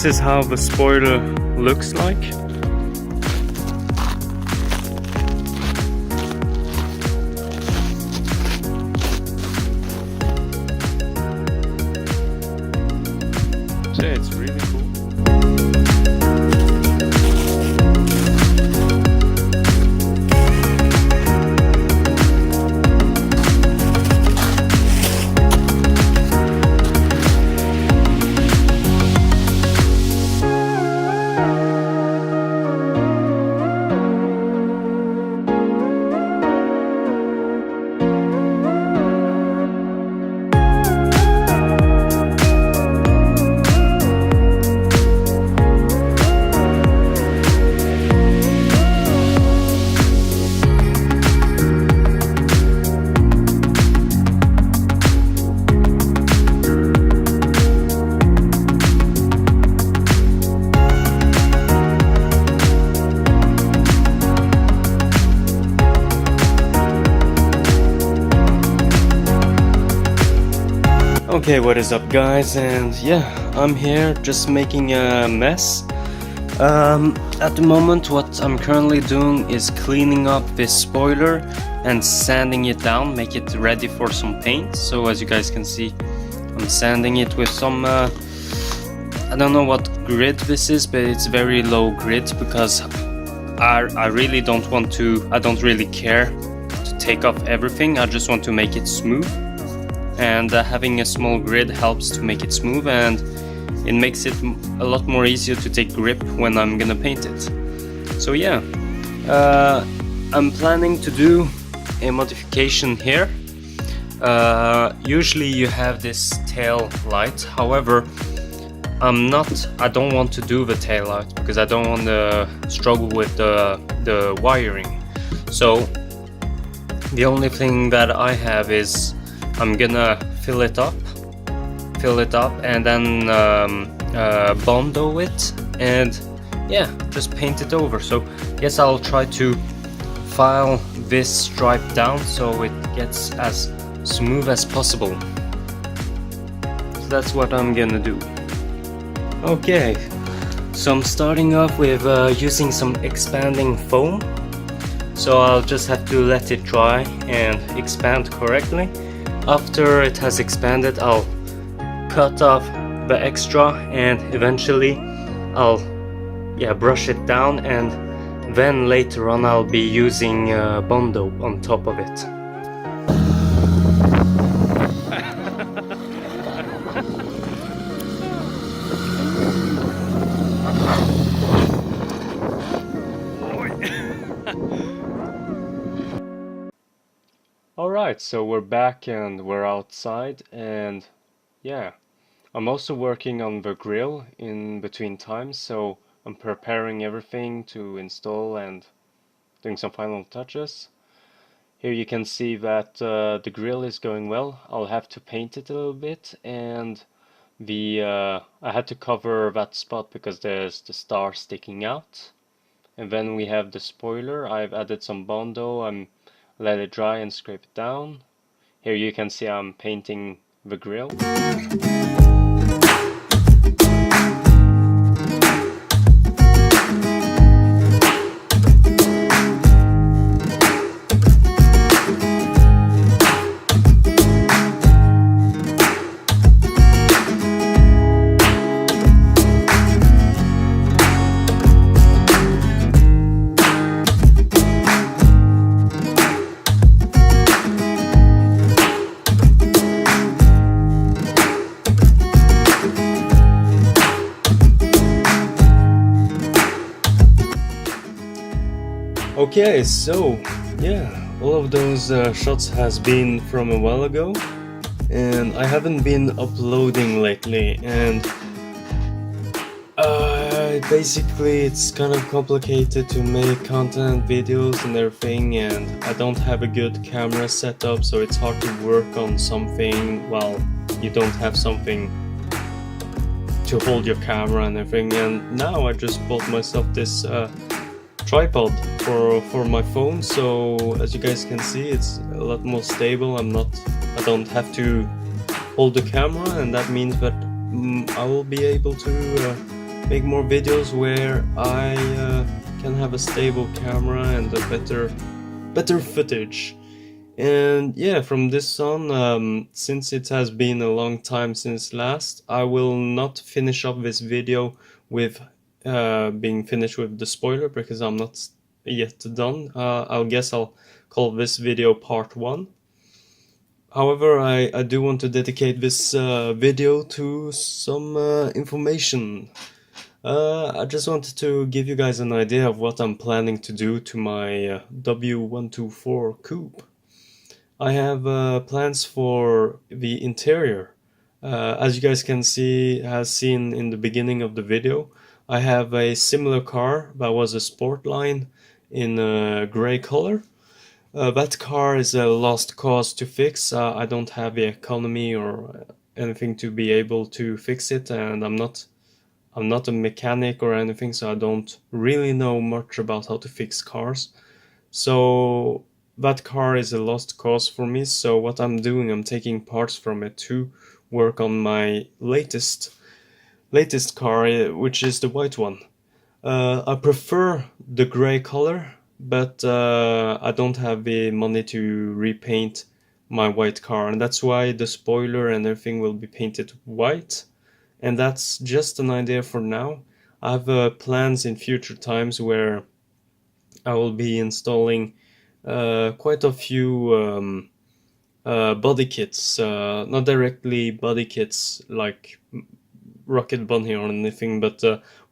this is how the spoiler looks like. So yeah, it's really cool. Okay, what is up guys, and yeah, I'm here just making a mess. At the moment what I'm currently doing is cleaning up this spoiler and sanding it down, make it ready for some paint. So as you guys can see, I'm sanding it with some, I don't know what grit this is, but it's very low grit because I really don't want to, I don't really care to take off everything, I just want to make it smooth. And having a small grid helps to make it smooth, and it makes it a lot more easier to take grip when I'm gonna paint it. So yeah, I'm planning to do a modification here. Usually you have this tail light, however I don't want to do the tail light because I don't want to struggle with the wiring. So the only thing that I have is I'm gonna fill it up and then bondo it and yeah, just paint it over. So yes, I'll try to file this stripe down so it gets as smooth as possible. So that's what I'm gonna do. Okay, so I'm starting off with using some expanding foam. So I'll just have to let it dry and expand correctly. After it has expanded, I'll cut off the extra and eventually I'll brush it down, and then later on I'll be using bondo on top of it. Alright, so we're back and we're outside, and yeah, I'm also working on the grill in between times, so I'm preparing everything to install and doing some final touches. Here you can see that the grill is going well. I'll have to paint it a little bit, and I had to cover that spot because there's the star sticking out. And then we have the spoiler. I've added some bondo. I'm let it dry and scrape it down. Here you can see I'm painting the grill. Okay, so yeah, all of those shots has been from a while ago, and I haven't been uploading lately, and basically it's kind of complicated to make content videos and everything, and I don't have a good camera setup, so it's hard to work on something while you don't have something to hold your camera and everything. And now I just bought myself this tripod for my phone, so as you guys can see, it's a lot more stable. I don't have to hold the camera, and that means that I will be able to make more videos where I can have a stable camera and a better footage. And yeah, from this on, since it has been a long time since last, I will not finish up this video with being finished with the spoiler, because I'm not yet done. I'll call this video part 1. However, I do want to dedicate this video to some information. I just wanted to give you guys an idea of what I'm planning to do to my W124 coupe. I have plans for the interior. As you guys can see, has seen in the beginning of the video, I have a similar car that was a Sportline in a gray color. That car is a lost cause to fix. I don't have the economy or anything to be able to fix it, and I'm not a mechanic or anything, so I don't really know much about how to fix cars. So that car is a lost cause for me, so what I'm doing, I'm taking parts from it to work on my latest car, which is the white one. I prefer the gray color, but I don't have the money to repaint my white car, and that's why the spoiler and everything will be painted white. And that's just an idea for now. I have plans in future times where I will be installing quite a few body kits, not directly body kits like Rocket Bunny or anything, but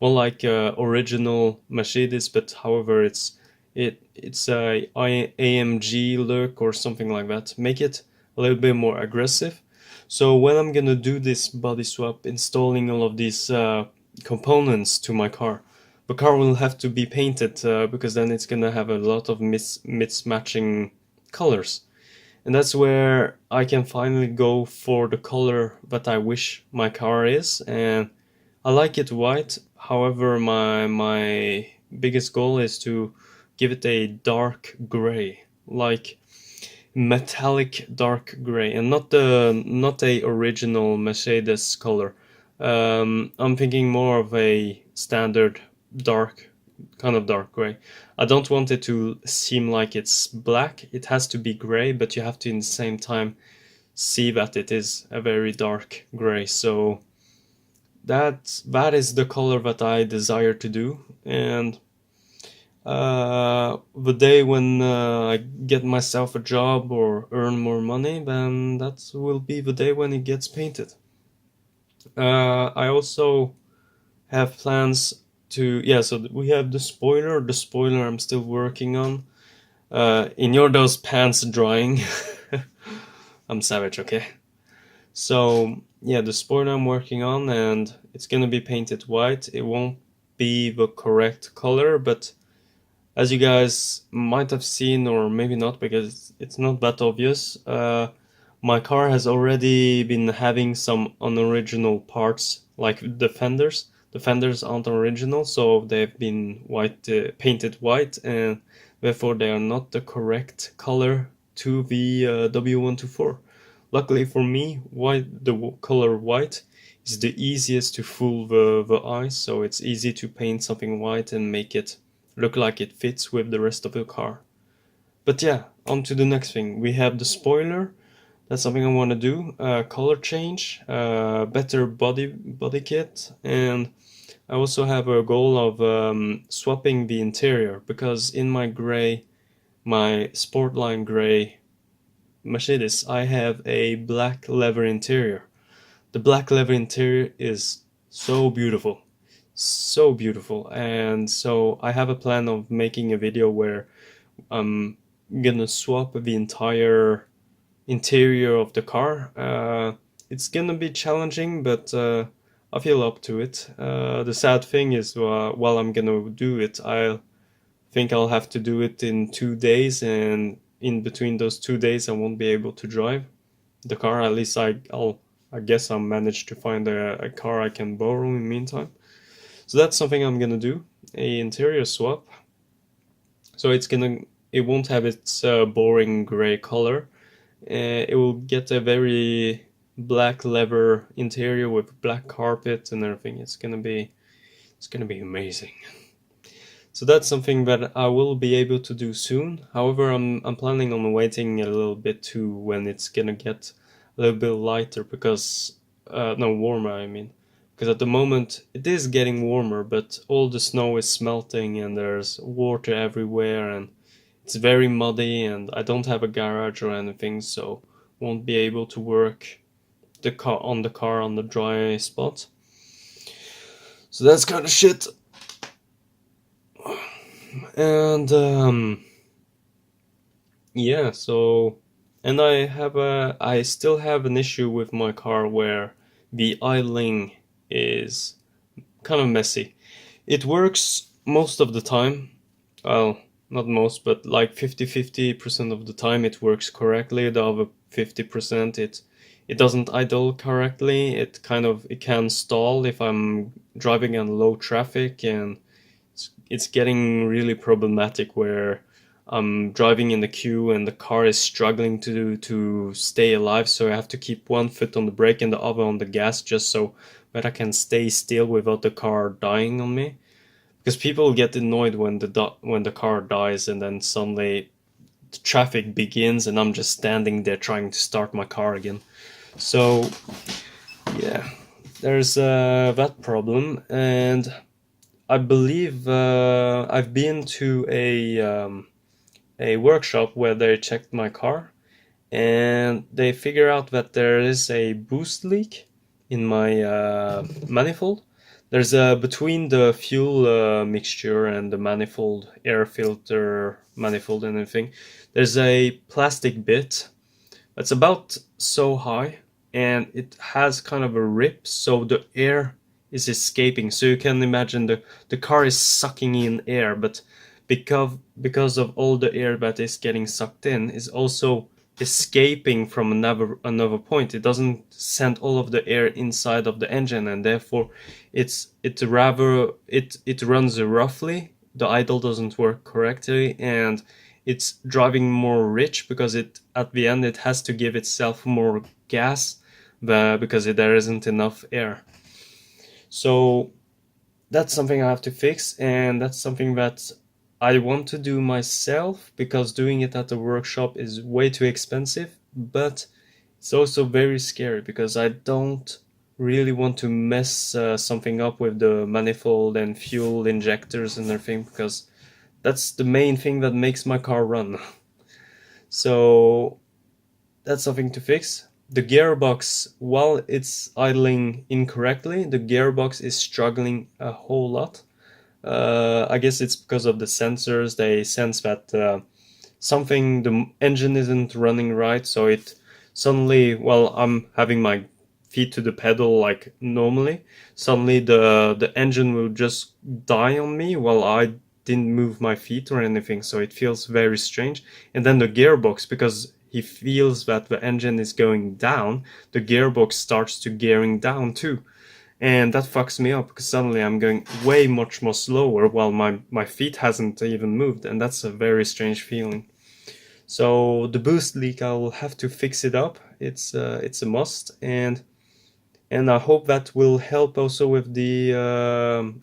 more like original Mercedes. But however, it's a AMG look or something like that. Make it a little bit more aggressive. So when I'm gonna do this body swap, installing all of these components to my car, the car will have to be painted because then it's gonna have a lot of mismatching colors. And that's where I can finally go for the color that I wish my car is, and I like it white. However, my biggest goal is to give it a dark gray, like metallic dark gray, and not a original Mercedes color. I'm thinking more of a standard kind of dark gray. I don't want it to seem like it's black. It has to be gray, but you have to in the same time see that it is a very dark gray. So that is the color that I desire to do. And the day when I get myself a job or earn more money, then that will be the day when it gets painted. I also have plans to, so we have the spoiler I'm still working on. In those pants drying. I'm savage, okay? So yeah, the spoiler I'm working on, and it's gonna be painted white. It won't be the correct color, but as you guys might have seen, or maybe not because it's not that obvious, my car has already been having some unoriginal parts, like the fenders. The fenders aren't original, so they've been painted white, and therefore they are not the correct color to the W124. Luckily for me, the color white is the easiest to fool the eyes, so it's easy to paint something white and make it look like it fits with the rest of the car. But yeah, on to the next thing. We have the spoiler. That's something I want to do. Color change, better body kit, and I also have a goal of swapping the interior, because in my Sportline gray Mercedes, I have a black leather interior. The black leather interior is so beautiful, and so I have a plan of making a video where I'm gonna swap the entire interior of the car. It's gonna be challenging, but I feel up to it. The sad thing is, while I'm gonna do it, I think I'll have to do it in 2 days, and in between those 2 days I won't be able to drive the car. At least I guess I'll manage to find a car I can borrow in the meantime. So that's something I'm gonna do, a interior swap. So it won't have its boring gray color. It will get a very black leather interior with black carpet and everything. It's gonna be It's gonna be amazing. So that's something that I will be able to do soon. However, I'm planning on waiting a little bit to when it's gonna get a little bit lighter, because no, warmer, I mean. Because at the moment it is getting warmer, but all the snow is melting and there's water everywhere and it's very muddy, and I don't have a garage or anything, so won't be able to work the car on the dry spot. So that's kind of shit. And yeah, so and I still have an issue with my car where the idling is kind of messy. It works most of the time. Well, not most, but like 50% of the time it works correctly. The other 50% it doesn't idle correctly. It can stall if I'm driving in low traffic, and it's getting really problematic where I'm driving in the queue and the car is struggling to stay alive, so I have to keep one foot on the brake and the other on the gas just so that I can stay still without the car dying on me. Because people get annoyed when the car dies and then suddenly the traffic begins and I'm just standing there trying to start my car again. So yeah, there's that problem. And I believe I've been to a workshop where they checked my car, and they figure out that there is a boost leak in my manifold. There's a between the fuel mixture and the manifold, air filter manifold and everything. There's a plastic bit that's about so high, and it has kind of a rip, so the air is escaping. So you can imagine the car is sucking in air, but because of all the air that is getting sucked in is also escaping from another point. It doesn't send all of the air inside of the engine, and therefore it runs roughly. The idle doesn't work correctly, and it's driving more rich because it at the end it has to give itself more gas because there isn't enough air. So that's something I have to fix, and that's something that I want to do myself because doing it at the workshop is way too expensive, but it's also very scary because I don't really want to mess something up with the manifold and fuel injectors and everything, because that's the main thing that makes my car run. So that's something to fix. The gearbox, while it's idling incorrectly, the gearbox is struggling a whole lot. I guess it's because of the sensors. They sense that the engine isn't running right, so it suddenly, while I'm having my feet to the pedal like normally, suddenly the engine will just die on me while I didn't move my feet or anything, so it feels very strange. And then the gearbox, because he feels that the engine is going down, the gearbox starts to gearing down too. And that fucks me up because suddenly I'm going way much more slower while my feet hasn't even moved, and that's a very strange feeling. So the boost leak, I'll have to fix it up. It's a must, and I hope that will help also with the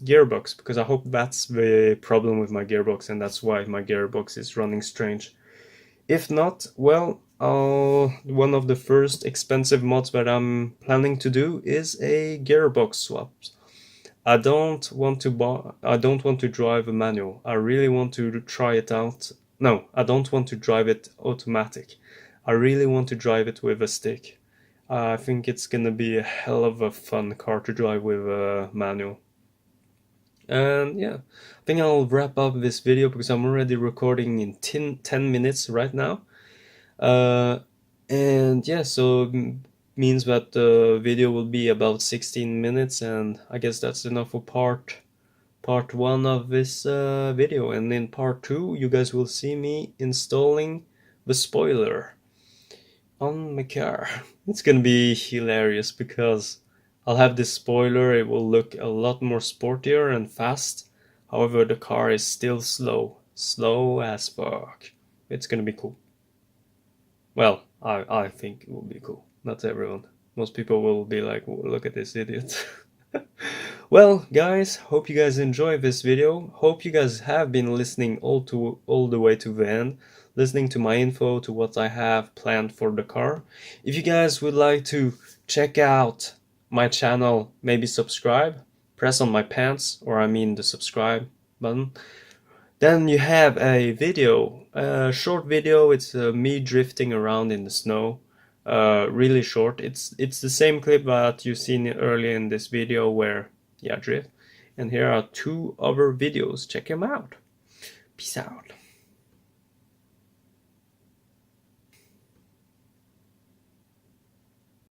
gearbox, because I hope that's the problem with my gearbox and that's why my gearbox is running strange. If not, well, one of the first expensive mods that I'm planning to do is a gearbox swap. I don't want to drive a manual. I really want to try it out. No, I don't want to drive it automatic. I really want to drive it with a stick. I think it's gonna be a hell of a fun car to drive with a manual. And yeah, I think I'll wrap up this video because I'm already recording in 10 minutes right now. Uh, and yeah, so means that the video will be about 16 minutes, and I guess that's enough for part one of this video. And in part two, you guys will see me installing the spoiler on my car. It's gonna be hilarious because I'll have this spoiler, it will look a lot more sportier and fast. However, the car is still slow as fuck. It's gonna be cool. Well, I think it will be cool. Not everyone. Most people will be like, look at this idiot. Well, guys, hope you guys enjoy this video. Hope you guys have been listening all the way to the end, listening to my info, to what I have planned for the car. If you guys would like to check out my channel, maybe subscribe, press on my pants, or I mean the subscribe button. Then you have a video, a short video. It's me drifting around in the snow. Really short. It's the same clip that you've seen earlier in this video where, yeah, drift. And here are two other videos. Check them out. Peace out.